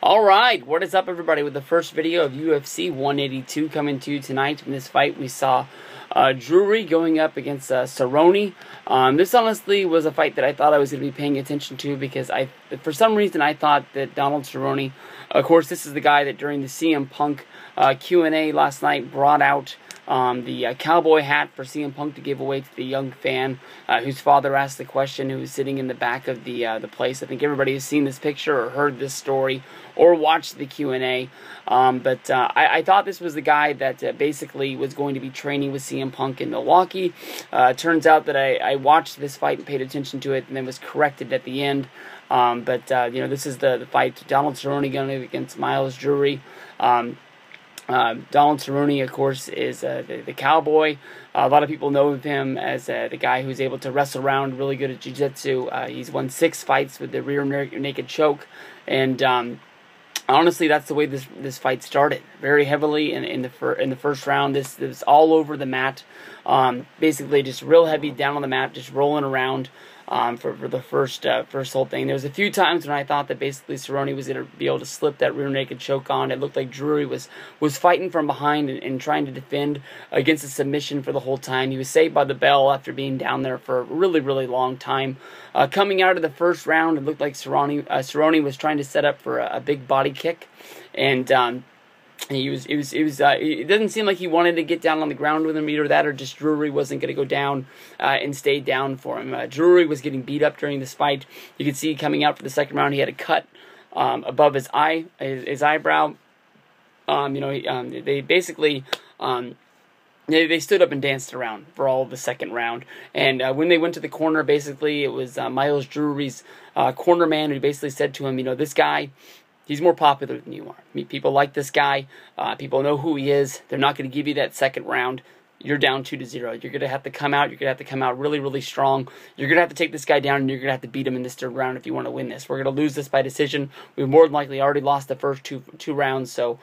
Alright, what is up everybody with the first video of UFC 182 coming to you tonight. In this fight we saw Jury going up against Cerrone. This honestly was a fight that I thought I was going to be paying attention to because for some reason I thought that Donald Cerrone, of course this is the guy that during the CM Punk Q&A last night brought out the cowboy hat for CM Punk to give away to the young fan whose father asked the question, who was sitting in the back of the place. I think everybody has seen this picture or heard this story or watched the Q&A. But I thought this was the guy that basically was going to be training with CM Punk in Milwaukee. Turns out that I watched this fight and paid attention to it and then was corrected at the end. But this is the fight. Donald Cerrone going against Myles Jury. Donald Cerrone, of course, is the cowboy. A lot of people know of him as the guy who's able to wrestle around, really good at jiu-jitsu. He's won 6 fights with the rear naked choke. And honestly, that's the way this fight started. Very heavily in the first round. This was all over the mat. Basically, just real heavy down on the mat, just rolling around. For the first whole thing. There was a few times when I thought that basically Cerrone was going to be able to slip that rear naked choke on. It looked like Jury was fighting from behind and trying to defend against a submission for the whole time. He was saved by the bell after being down there for a really, really long time. Coming out of the first round, it looked like Cerrone was trying to set up for a big body kick, and it doesn't seem like he wanted to get down on the ground with him, either that or just Jury wasn't going to go down and stay down for him. Jury was getting beat up during this fight. You could see coming out for the second round, he had a cut above his eyebrow. They basically they stood up and danced around for all of the second round. And when they went to the corner, basically it was Myles Jury's corner man who basically said to him, this guy, he's more popular than you are. People like this guy. People know who he is. They're not going to give you that second round. You're down 2-0. You're going to have to come out. You're going to have to come out really, really strong. You're going to have to take this guy down, and you're going to have to beat him in this third round if you want to win this. We're going to lose this by decision. We've more than likely already lost the first two rounds, so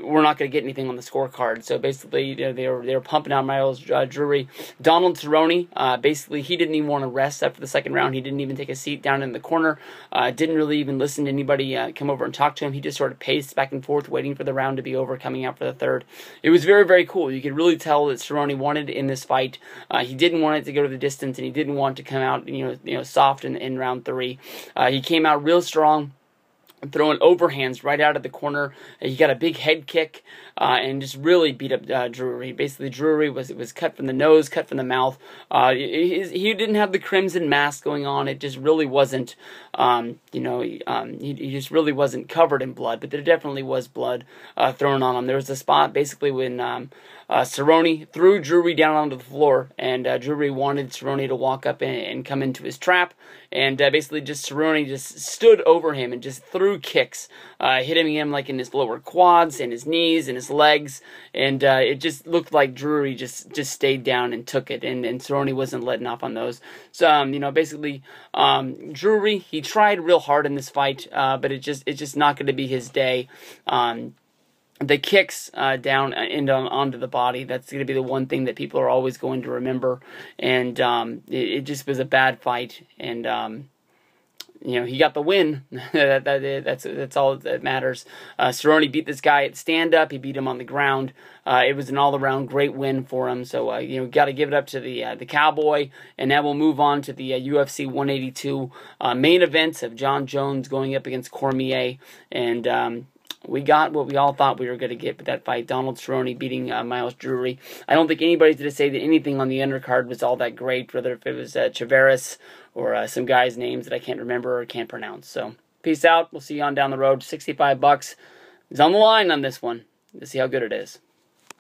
we're not going to get anything on the scorecard. So basically, they were pumping out Myles Jury. Donald Cerrone, basically, he didn't even want to rest after the second round. He didn't even take a seat down in the corner. Didn't really even listen to anybody come over and talk to him. He just sort of paced back and forth, waiting for the round to be over, coming out for the third. It was very, very cool. You could really tell that Cerrone wanted in this fight. He didn't want it to go to the distance, and he didn't want to come out, soft in round 3. He came out real strong, throwing overhands right out of the corner. He got a big head kick and just really beat up Jury. Basically, Jury was cut from the nose, cut from the mouth. He didn't have the crimson mask going on. It just really wasn't, he just really wasn't covered in blood, but there definitely was blood thrown on him. There was a spot basically when Cerrone threw Jury down onto the floor, and Jury wanted Cerrone to walk up and come into his trap, and basically Cerrone just stood over him and just threw kicks, hitting him like in his lower quads and his knees and his legs, and it just looked like Jury just stayed down and took it, and Cerrone wasn't letting off on those. So basically Jury, he tried real hard in this fight, but it's just not going to be his day. The kicks down and onto the body, that's going to be the one thing that people are always going to remember. And it just was a bad fight. And, he got the win. That's all that matters. Cerrone beat this guy at stand-up. He beat him on the ground. It was an all-around great win for him. So, got to give it up to the cowboy. And now we'll move on to the UFC 182 main events of John Jones going up against Cormier. And we got what we all thought we were going to get with that fight. Donald Cerrone beating Myles Jury. I don't think anybody's going to say that anything on the undercard was all that great, whether if it was Chaveras or some guys' names that I can't remember or can't pronounce. So, peace out. We'll see you on down the road. $65 is on the line on this one. Let's see how good it is.